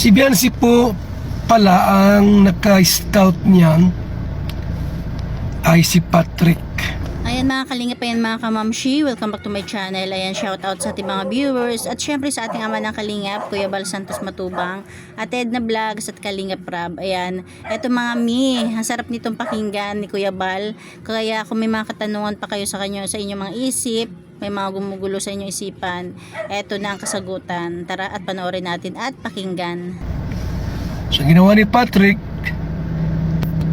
Si Biancy po pala ang naka-scout niyan ay si Patrick. Ayan mga kalingap, ayan mga kamamshi, welcome back to my channel. Ayan, shout out sa ating mga viewers at syempre sa ating ama ng kalingap, Kuya Bal Santos Matubang at Edna Vlogs at Kalingap Rab. Ayan, eto mga mi, ang sarap nitong pakinggan ni Kuya Bal. Kaya kung may mga katanungan pa kayo sa kanyo, sa inyong mga isip, may mga gumugulo sa inyong isipan, eto na ang kasagutan. Tara at panoorin natin at pakinggan. So ginawa ni Patrick,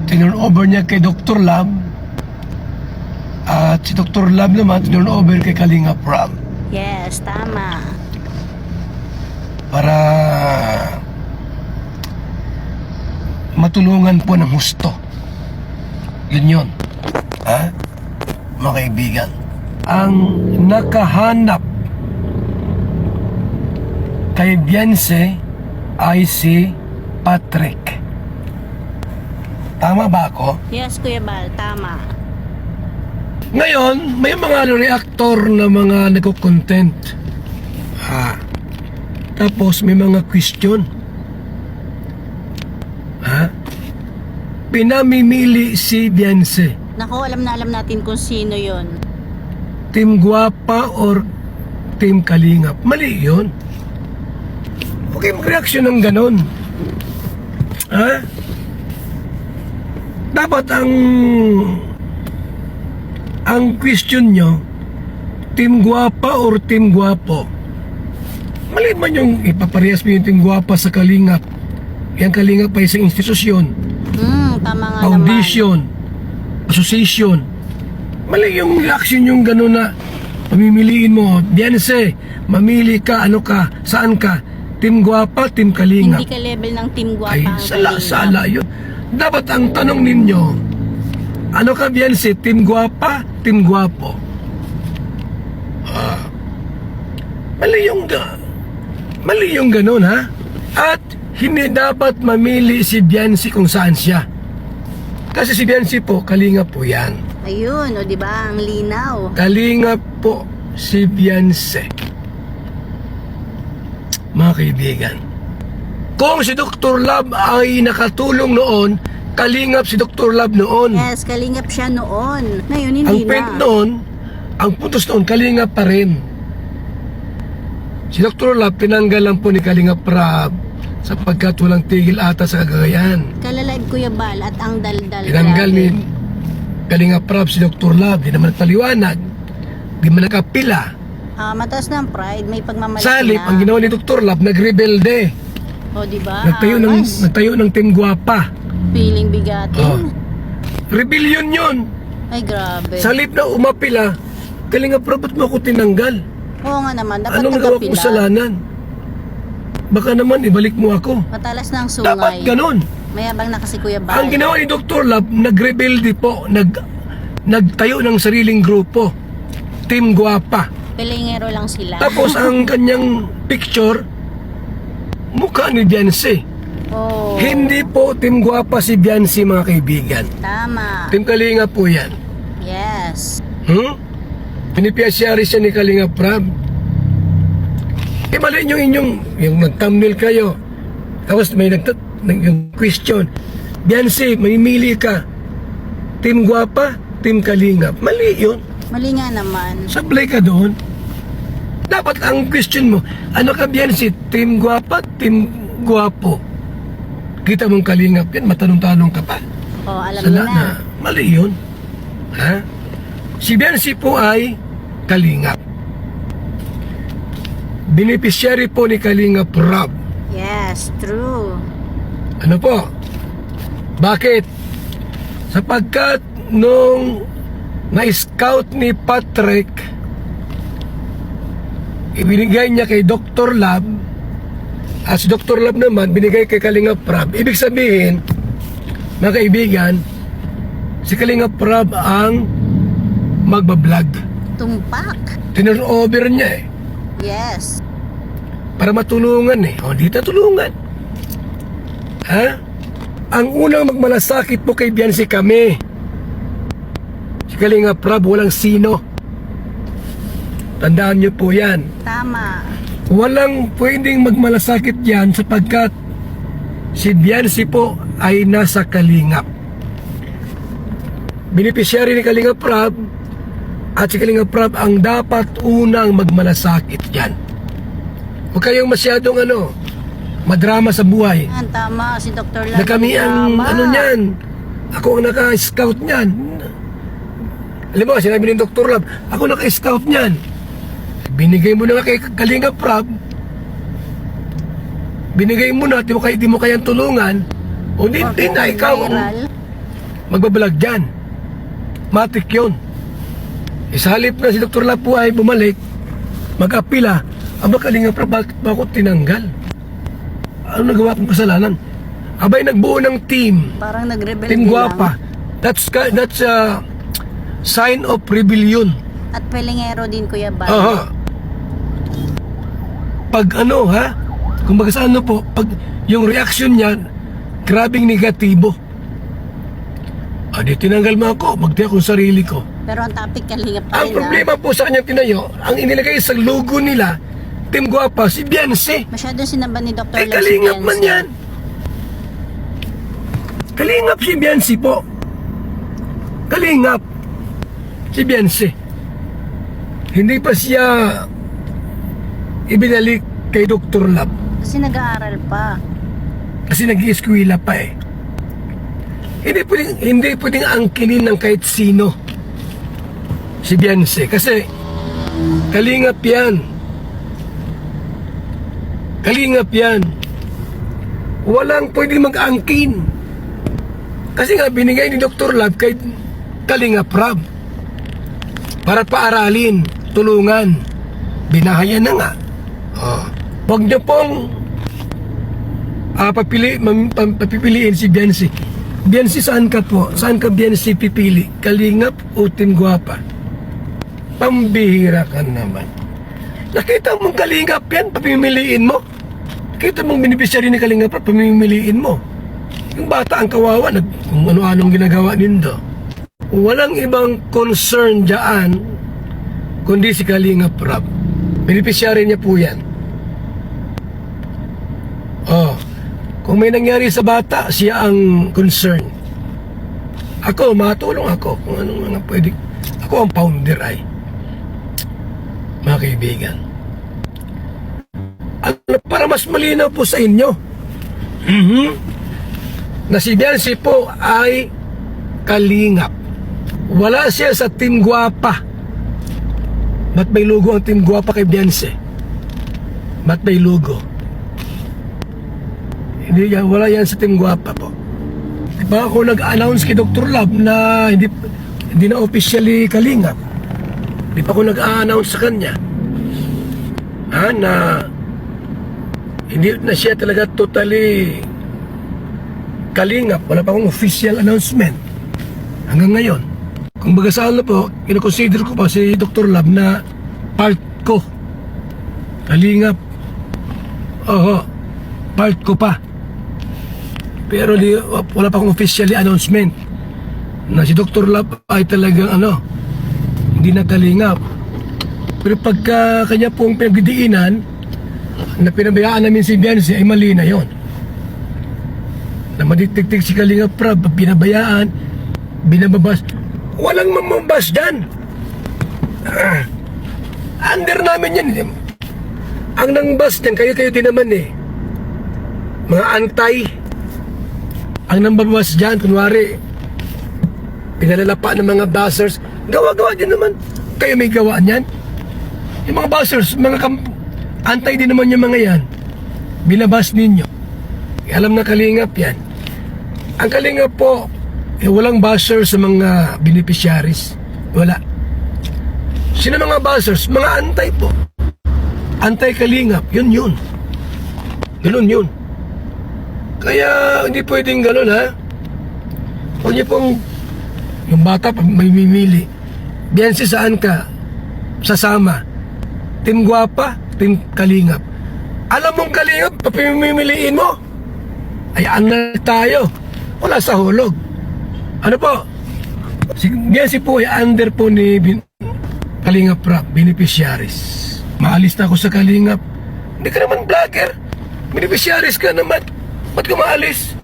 tinurn over niya kay Dr. Lab, at si Dr. Lab naman tinurn over kay Kalingap Rab Yes, tama. para matulungan po ng husto. Yun. Ha? Mga kaibigan, ang nakahanap kay Biancy ay si Patrick. Tama ba ako? Yes, Kuya Bal, tama. Ngayon, may mga reactor na mga nagko-content. Tapos may mga question. Pinamimili si Biancy. Nako, alam na alam natin kung sino yon. Team Guapa or Team Kalingap. Mali yun. Okay, mag-reaction ng ganon. Dapat ang question nyo, Team Guapa or Team Guapo. Mali man yung ipaparehas mo yung Team Guapa sa Kalingap. Yung Kalingap ay isang institusyon, Tama nga foundation, association. Mali yung reaction yung gano'n na pamimiliin mo. Biancy, mamili ka, ano ka, saan ka? Team Guapa, Team Kalingap. Hindi ka level ng Team Guapa. Ay, ang sala yun. Dapat ang tanong ninyo, ano ka Biancy, Team Guapa, Team Guapo? Mali yung ganun, ha? At hindi dapat mamili si Biancy kung saan siya. Kasi si Biancy po, Kalingap po yan. Ayun, o diba, ang linaw. Kalingap po si Biancy. Mga kaibigan, kung si Dr. Lab ay nakatulong noon, Kalingap si Dr. Lab noon. Yes, Kalingap siya noon. Ngayon, hindi Ang na. point noon, ang puntos noon, Kalingap pa rin. Si Dr. Lab, tinanggal lang po ni Kalingap Rab sapagkat walang tigil ata sa Cagayan. Kalalive Kuya Bal at ang daldal. Tinanggal ni Kalingap Rab si Dr. Lab, di naman nagpaliwanag, di man nakapila. Mataas ng pride, may pagmamalaki Sa halip, ang ginawa ni Dr. Lab, nagrebelde. O diba, Nagtayo ng Team Guapa. feeling bigatin. Rebellion yun. Ay, grabe. Sa halip na umapila, Kalingap Rab, ba't mo ako tinanggal? Oo nga naman, dapat Anong nagawa kong nakapila. kasalanan? Baka naman ibalik mo ako. Matalas ng sungay. Dapat ganun. Mayabang na kasi Kuya Bal. Ang ginawa ni Dr. Lab, nagrebelde po, nagtayo ng sariling grupo, Team Guapa. Pelengero lang sila. Tapos ang kanyang picture, mukha ni Biancy. Oh, Hindi po Team Guapa si Biancy, mga kaibigan. tama. Team Kalingap po yan. Yes. Pinipiasyari siya ni Kalingap Rab. Mali nyo yung nag-thumbnail kayo. Tapos may yung question. Biancy, mamimili ka. Team Guapa, Team Kalingap. Mali yun. Mali nga naman. Sablay ka doon. Dapat ang question mo, ano ka Biancy, Team Guapa, Team Guapo? Kita mong Kalingap yan, matanong-tanong ka pa. Oh, alam Sala niyo na. na. Mali yun. Si Biancy po ay Kalingap. Beneficiary po ni Kalingap Rab. Yes, true. Ano po? Bakit? Sapagkat nung na-scout ni Patrick, ibinigay niya kay Dr. Lab, at si Dr. Lab naman binigay kay Kalingap Rab. Ibig sabihin, mga kaibigan, si Kalingap Rab ang magbablog. Tumpak. Tinurn over niya Yes. para matulungan O, di tatulungan. Ang unang magmalasakit po kay Biancy kami. Si Kalingap Rab, walang sino. Tandaan niyo po yan. Tama. Walang pwedeng magmalasakit yan sapagkat si Biancy po ay nasa Kalingap. Beneficiary ni Kalingap Prab, at si Kalingap Prab ang dapat unang magmalasakit yan. Huwag kayong masyadong madrama sa buhay. Yan, tama. Si Dr. Lab. Na kami ang tama. niyan. Ako ang naka-scout niyan. Alam mo, sinabi ni Dr. Lab, ako naka-scout niyan. Binigay mo na kay Kalingap Prab. Binigay mo na, di mo kayang tulungan. O di na, ikaw ang Viral. magbabalag dyan. Matik yun. Sa halip na si Dr. Lab po ay bumalik, mag-apila, aba Kalingap Prab, bakit ba ako tinanggal? Ano nagawa kong kasalanan? Abay, nagbuo ng team. Parang nag-rebel Team Guapa. That's a sign of rebellion. At pelengero din, Kuya Bal. Aha. Pag kung baga sa po, pag yung reaction niya, grabing negatibo. Di tinanggal mo ako, magtiyak akong sarili ko. Pero ang topic Kalingap pa Ang rin, problema po sa kanyang tinayo, ang inilagay sa logo nila, Team Guapa, si Biancy. Masyado sinamba ni Dr. Lab si Kalingap Biancy. man yan. Kalingap si Biancy po. Kalingap si Biancy. Hindi pa siya ibinalik kay Dr. Lab. Kasi nag-aaral pa. Kasi nag-i-eskwela pa eh. Hindi pwedeng angkinin ng kahit sino si Biancy. Kasi kalingap yan. Kalingap yan. Walang pwedeng mag-angkin. Kasi nga binigay ni Dr. Lab kay Kalingap Prab para paaralin, tulungan. Binahayan na nga. Huwag niyo pong papipiliin si Biancy. Biancy, saan ka po? Saan ka Biancy pipili? Kalingap o Team Guapa? Pambihira ka naman. Nakita mong Kalingap yan, papimiliin mo. Nakita mong beneficiary ni Kalingap, papimiliin mo. Yung bata ang kawawa, kung ano-anong ginagawa nindo. Walang ibang concern dyan, kundi si Kalingap Prab. Beneficiary niya po yan. Kung may nangyari sa bata, siya ang concern. Ako, matulong ako kung anong mga pwede. Ako ang founder ay. Mga kaibigan. Para mas malinaw po sa inyo, na si Biancy po ay Kalingap. Wala siya sa Team Guapa. Ba't may logo ang Team Guapa kay Biancy? Ba't may logo? Hindi yan, wala yan sa Team Guapa po. Diba ako nag-announce kay Dr. Lab na hindi na officially Kalingap. Di pa ako nag-announce sa kanya na hindi na siya talaga totally Kalingap. Wala pa akong official announcement hanggang ngayon. Kung baga saan na po, kinoconsider ko pa si Dr. Lab na part ko. Kalingap. Part ko pa. Pero wala pa akong officially announcement na si Dr. Lab ay talagang hindi na Kalingap. Pero pagka kanya pong pinagdidiinan na pinabayaan namin si Biancy ay mali na yon. Na maditiktik si Kalingap Prab, pinabayaan, binababas. Walang mamabas dyan. Under namin yan. Ang nangbas dyan, kayo din naman eh. Mga antay. Ang nambabas dyan, kunwari, pinalalapa ng mga buzzers, gawa-gawa din naman. Kayo may gawaan yan. Yung mga buzzers, antay din naman yung mga yan. Binabas ninyo. Alam na Kalingap yan. Ang Kalingap po, walang buzzer sa mga beneficiaries. Wala. Sino mga buzzers? Mga antay po. Antay Kalingap. Yun. Ganun yun. Kaya hindi pwedeng ganun ha. Huwag niyo pong yung bata pag may mimili. Biancy, saan ka? Sasama. Team Guapa, Team Kalingap. Alam mong Kalingap, papimimiliin mo. Ayaan na tayo. Wala sa hulog. Ano po? Si Biancy po ay under po ni Kalingap Prab, beneficiaries. Maalis na ako sa Kalingap. Hindi ka naman vlogger. Beneficiaries ka naman. Ba't ka maalis?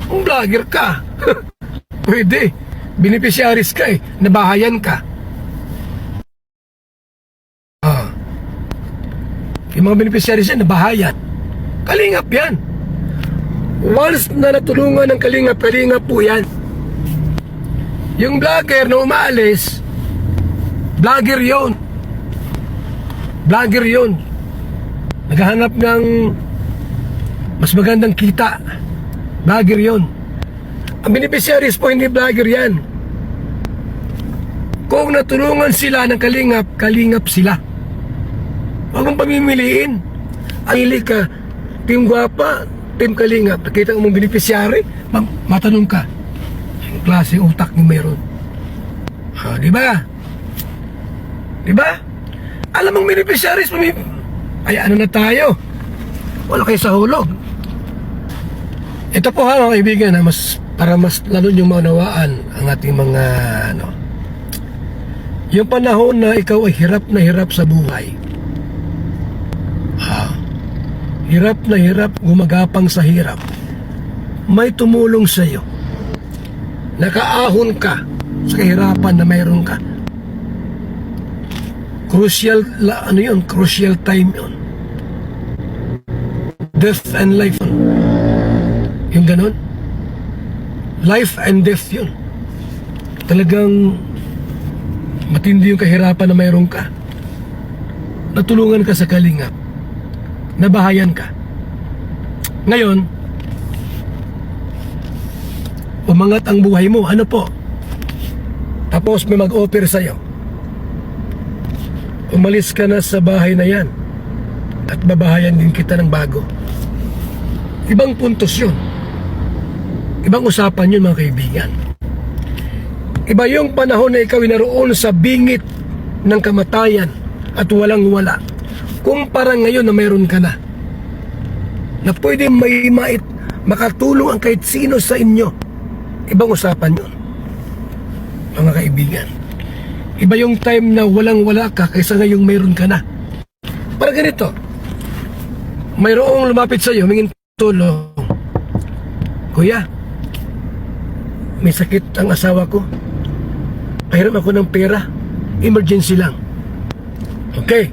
Kung vlogger ka, pwede. Beneficiaries ka eh. Nabahayan ka. Yung mga beneficiaries yan, nabahayan. Kalingap yan. Once na natulungan ng kalingap, kalingap po yan. Yung vlogger na umaalis, vlogger yun. Vlogger yun. Naghahanap ng mas magandang kita. Vlogger yun. Ang beneficiaries po, hindi vlogger yan. Kung natulungan sila ng kalingap, kalingap sila. Huwag mong pamimiliin. Ang ka, Team Guapa, Team Kalingap. Nakita mong beneficiary, matanong ka. Ang klase utak niyo mayroon. Di ba? Di ba? Alam mong beneficiaries, ay ano na tayo? Wala kayo sa hulog. Ito po mga kaibigan, para mas lalo yung maunawaan ang ating mga yung panahon na ikaw ay hirap na hirap sa buhay. Hirap na hirap, gumagapang sa hirap. May tumulong sa iyo. Nakaahon ka sa kahirapan na mayroon ka. Crucial, crucial time yun. Death and life yun. Yung ganon. Life and death yun. Talagang matindi yung kahirapan na mayroon ka. Natulungan ka sa kalingap. Nabahayan ka. Ngayon, umangat ang buhay mo. Ano po? Tapos may mag-offer sa'yo. Umalis ka na sa bahay na yan at babahayan din kita ng bago. Ibang puntos yun. Ibang usapan yun mga kaibigan. Iba yung panahon na ikaw naroon sa bingit ng kamatayan at walang-wala. Kumpara ngayon na mayroon ka na pwede makatulong ang kahit sino sa inyo. Ibang usapan yun mga kaibigan. Iba yung time na walang-wala ka kaysa ngayong mayroon ka na. Para ganito, mayroong lumapit sa iyo, humingin tulong. Kuya, may sakit ang asawa ko. Pahiram ako ng pera. Emergency lang. Okay.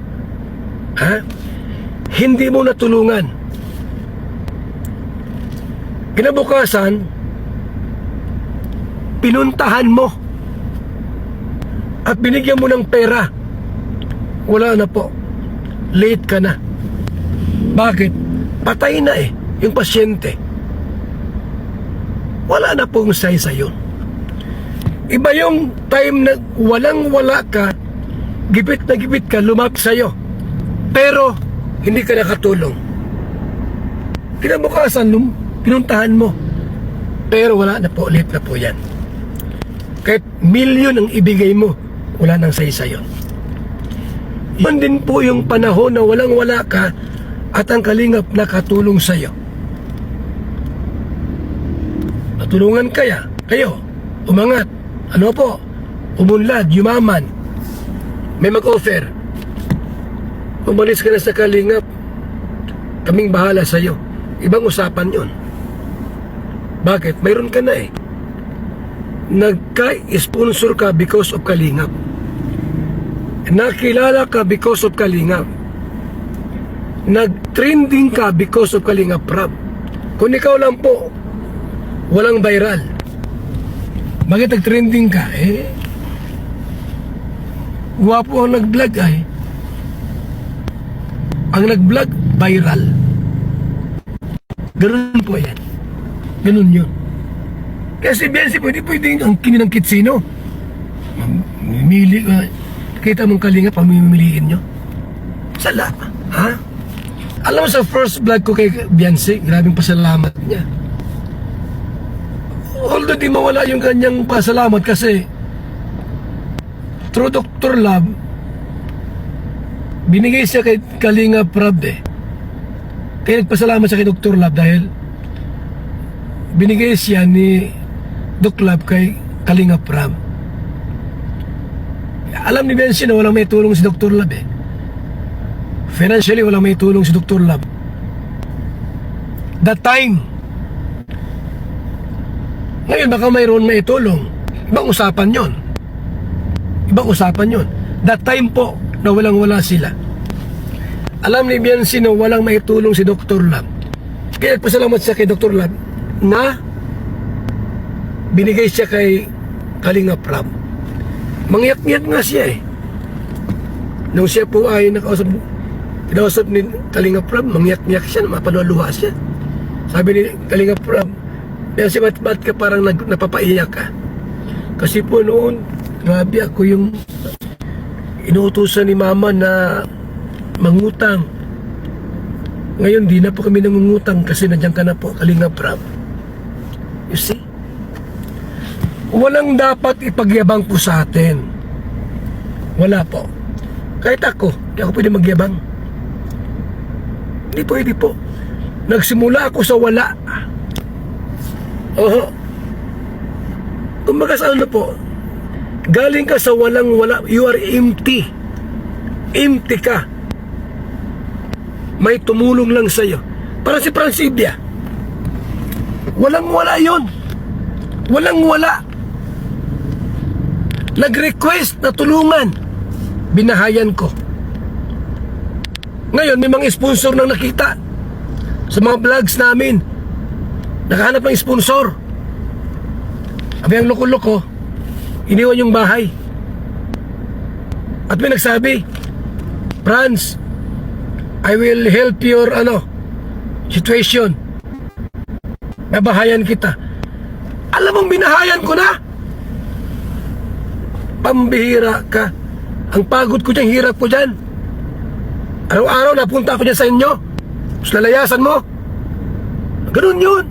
Hindi mo natulungan. Kinabukasan, pinuntahan mo at binigyan mo ng pera. Wala na po. Late ka na. Bakit? Patay na yung pasyente. Wala na pong saysa yun. Iba yung time na walang-wala ka, gipit na gipit ka, lumapit sa'yo. Pero, hindi ka nakatulong. Kinabukasan, pinuntahan mo. Pero wala na po, late na po yan. Kahit milyon ang ibigay mo, wala nang saysa yun. Yun din po yung panahon na walang-wala ka at ang kalingap nakatulong sa'yo. Natulungan kayo, umangat. Ano po? Umunlad, yumaman. May mag-offer. Umalis ka na sa kalingap. Kaming bahala sa'yo. Ibang usapan yun. Bakit? Mayroon ka na Nagka-sponsor ka because of kalingap. Nakilala ka because of kalingap. Nag-trending ka because of kalingap Prab. Kung ikaw lang po, walang viral. Bakit nag-trending ka? Guwapo ang nag-vlog ang nag-vlog, viral. Ganun po yan. Ganun yun. Kasi Biansi, pwede ang kininangkit sino. Mamili ka. Kita mong kalingap, pamimiliin nyo. Sala. Alam mo sa first vlog ko kay Biansi, grabing pasalamat niya. Although di mawala yung kanyang pasalamat kasi through Dr. Love, binigay siya kay Kalinga Prab Kaya nagpasalamat siya kay Dr. Love dahil binigay siya ni Dr. Love kay Kalinga Prab. Alam ni Bensi na walang may tulong si Dr. Love Financially walang may tulong si Dr. Love. That time. Ngayon, baka mayroon may tulong. Ibang usapan yon. Ibang usapan yon. That time po, na walang-wala sila. Alam ni Biancy na walang maitulong si Dr. Lab. Kaya pasalamat siya kay Dr. Lab na binigay siya kay Kalinga Prab. Mangyat-ngiyat nga siya eh. Nung siya po ay kinausap ni Kalinga Prab, mangyat-ngiyat siya, mapaluha siya. Sabi ni Kalinga Prab, Biancy, ba't ka parang napapaiyak ka? Kasi po noon, grabe ako yung inuutusan ni Mama na mangutang. Ngayon, di na po kami nangungutang kasi nandiyan ka na po, Kalinga Prab. You see? Walang dapat ipagyabang po sa atin. Wala po. Kahit ako, di ako pwede magyabang. Hindi pwede po. Nagsimula ako sa wala. Oho. Kumbaga sa ano po, galing ka sa walang-wala, you are empty. Empty ka. May tumulong lang sa'yo. Parang si Francibia. Walang-wala yon. Walang-wala. Nag-request na tulungan. Binahayan ko. Ngayon, may mga sponsor nang nakita sa mga vlogs namin. Nakahanap ng sponsor. Sabi ang loko-loko, iniwan yung bahay. At may nagsabi, Franz, I will help your situation. Nabahayan kita. Alam mong binahayan ko na? Pambihira ka. Ang pagod ko dyan, hirap ko dyan. Araw-araw napunta ako dyan sa inyo. Tapos lalayasan mo. Ganun yun.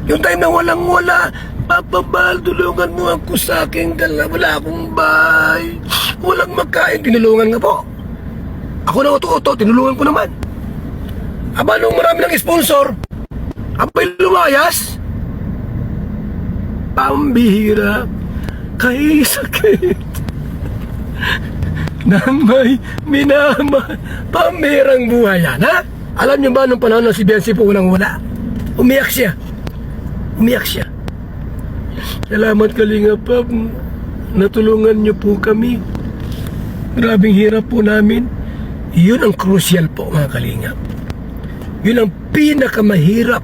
Yung time na walang-wala, Papa Bal, tulungan mo ako sa aking dala. Wala akong bahay. Walang makain. Tinulungan nga po. Ako na uto-uto, tinulungan ko naman. Aba, nung marami ng sponsor, abay lumayas. Pambihira. Kay sakit. Nang may minama. Pambihirang buhay yan, ha? Alam niyo ba nung panahon na si Biancy po walang-wala? Umiyak siya. Umiyak siya. Salamat Kalinga Prab. Natulungan niyo po kami. Grabing hirap po namin. Yun ang crucial po mga Kalingap. Yun ang pinakamahirap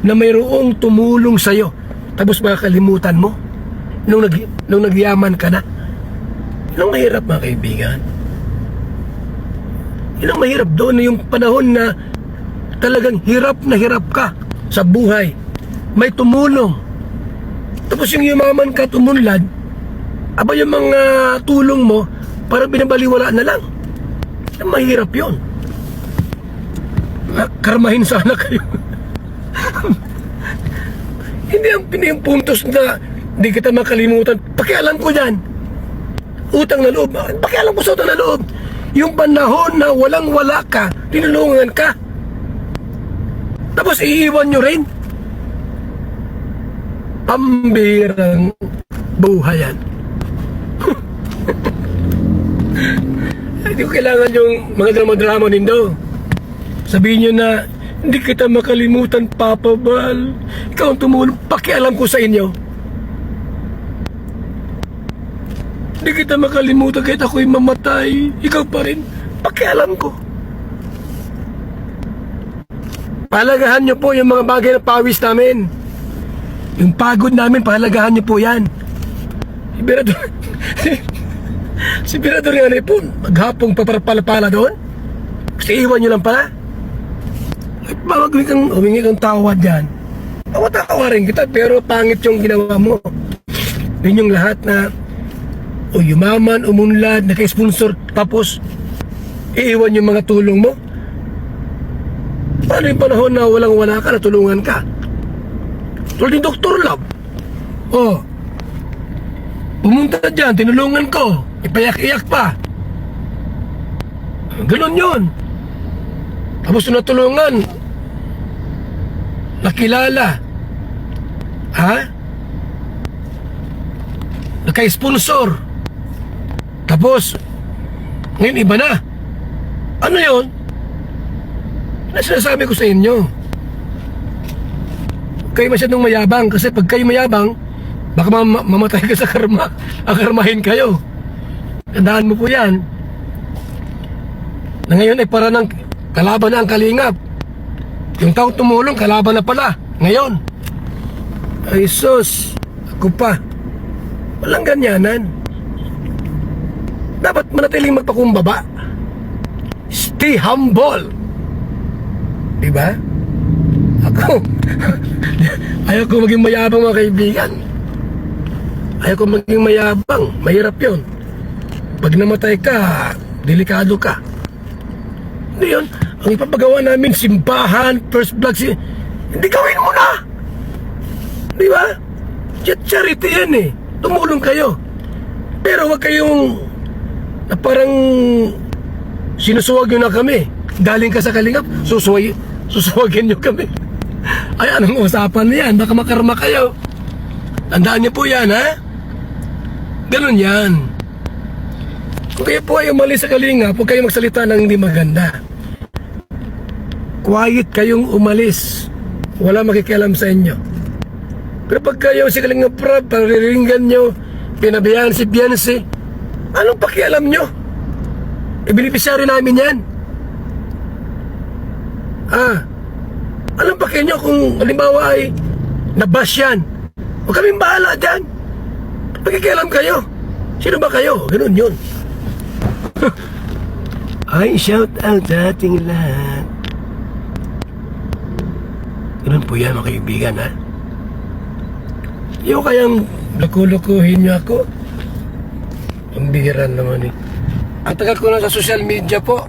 na mayroong tumulong sa'yo. Tapos makakalimutan mo nung nagyaman ka na. Yun ang mahirap mga kaibigan. Yun ang mahirap doon na yung panahon na talagang hirap na hirap ka sa buhay. May tumulong. Tapos yung yumaman ka, tumunlad, aba yung mga tulong mo, parang binabaliwala na lang. Ang mahirap yun. Karmahin sana kayo. Hindi ang puntos na hindi kita makalimutan. Pakialam ko dyan. Utang na loob. Pakialam ko sa utang na loob. Yung panahon na walang-wala ka, tinulungan ka. Tapos iiwan nyo rin. Pambirang buhayan. Hindi ko kailangan yung mga drama-drama nindo. Sabihin nyo na, hindi kita makalimutan, Papa Bal. Ikaw ang tumulong. Pakialam ko sa inyo. Hindi kita makalimutan kahit ako'y mamatay. Ikaw pa rin. Pakialam ko. Pahalagahan nyo po yung mga bagay na pawis namin. Yung pagod namin, pahalagahan nyo po yan. Si Birador nga na po, maghapong paparapala doon. Kasi iwan nyo lang pala. At humingi kang tawad dyan. Tawa-tawa rin kita, pero pangit yung ginawa mo. Yun yung lahat na yumaman, umunlad, naka-sponsor, tapos iiwan yung mga tulong mo. Paano yung panahon na walang-wala ka, natulungan ka? Tulad ni Dr. Lab. Pumunta dyan, tinulungan ko. Ipayak-iyak pa. Ganon yun. Tapos nung natulungan, nakilala. Naka-sponsor. Tapos, ngayon iba na. Ano yun? Na sinasabi ko sa inyo. Huwag kayo masyadong mayabang kasi pag kayo mayabang, baka mamatay ka sa karma. Akarmahin kayo. Tandaan mo po yan. Na ngayon ay para ng kalaban na ang kalingap. Yung taong tumulong, kalaban na pala. Ngayon. Ay sus, ako pa. Walang ganyanan. Dapat manatiling magpakumbaba. Stay humble. Diba? Ako, ayaw ko maging mayabang mga kaibigan. Ayaw ko maging mayabang. Mahirap yun. Pag namatay ka, delikado ka. Hindi yun. Ang ipapagawa namin, simbahan, first blood, hindi gawin mo na. Di ba? Charity yan eh. Tumulong kayo. Pero wag kayong na parang sinusuwag nyo na kami. Galing ka sa kalingap, susuwagin nyo kami. Ay, anong usapan na yan? Baka makarma kayo. Tandaan niyo po yan, ha? Ganun yan. Kung kayo po ay umalis sa kalingap, huwag kayong magsalita ng hindi maganda. Quiet kayong umalis. Wala makikialam sa inyo. Pero pag kayo si Kalingap Prab, pariringgan nyo, pinabayaan si Beyonce, anong pakialam nyo? Ibinipisyari namin yan. Anong pakialam nyo kung halimbawa ay nabash yan? Huwag kaming bahala dyan. Pagkikialam kayo. Sino ba kayo? Ganun yun. Ay, shout out sa ating lahat. Ganun po yan mga kaibigan, ha? Yung kayang luko-lukuhin nyo ako. Ang bihiran naman eh. Ang tagal ko na sa social media po.